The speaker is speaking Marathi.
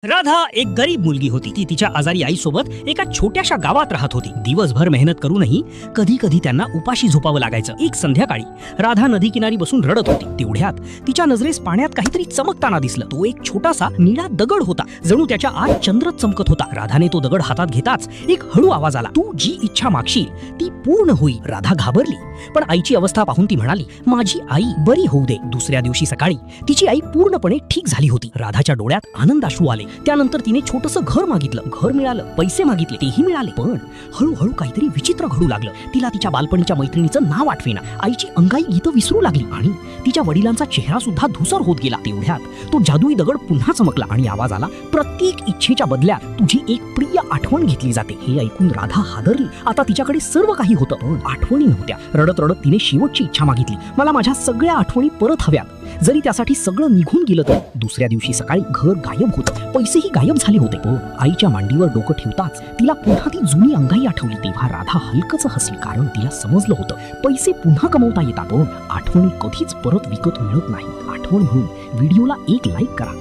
राधा एक गरीब मुलगी होती. ती तिच्या आजारी आईसोबत एका छोट्याशा गावात राहत होती. दिवसभर मेहनत करूनही कधी कधी त्यांना उपाशी झोपावं लागायचं. एक संध्याकाळी राधा नदी किनारी बसून रडत होती. तेवढ्यात तिच्या नजरेस पाण्यात काहीतरी चमकताना दिसलं. तो एक छोटासा निळा दगड होता. जणू त्याच्या आत चंद्र चमकत होता. राधाने तो दगड हातात घेताच एक हळू आवाज आला, तू जी इच्छा मागशील ती पूर्ण होईल. राधा घाबरली, पण आईची अवस्था पाहून ती म्हणाली, माझी आई बरी होऊ दे. दुसऱ्या दिवशी सकाळी तिची आई पूर्णपणे ठीक झाली होती. राधाच्या डोळ्यात आनंदाश्रू आले. त्यानंतर तिने छोटंसं घर मागितलं. घर मिळालं. पैसे मागितले, तेही मिळाले. पण हळूहळू काहीतरी विचित्र घडू लागलं. तिला तिच्या बालपणीच्या मैत्रिणीचं नाव आठवेना. आईची अंगाई गीतं विसरू लागली आणि तिच्या वडिलांचा चेहरा सुद्धा धुसर होत गेला. तेवढ्यात तो जादुई दगड पुन्हा चमकला आणि आवाज आला, प्रत्येक इच्छेच्या बदल्यात तुझी एक प्रिय आठवण घेतली जाते. हे ऐकून राधा हादरली. आता तिच्याकडे सर्व काही होतं, पण आठवणी नव्हत्या. रडत रडत तिने शेवटची इच्छा मागितली, मला माझ्या सगळ्या आठवणी परत हव्यात, जरी त्यासाठी सगळं निघून गेलं तर. दुसऱ्या दिवशी सकाळी घर गायब होतं. पैसेही गायब झाले होते. पण आईच्या मांडीवर डोकं ठेवताच तिला पुन्हा ती जुनी अंगाई आठवली. तेव्हा राधा हलकच हसली, कारण तिला समजलं होतं पैसे पुन्हा कमवता येतात, पण आठवणी कधीच परत विकत मिळत नाहीत. आठवण म्हणून व्हिडिओला एक लाईक करा.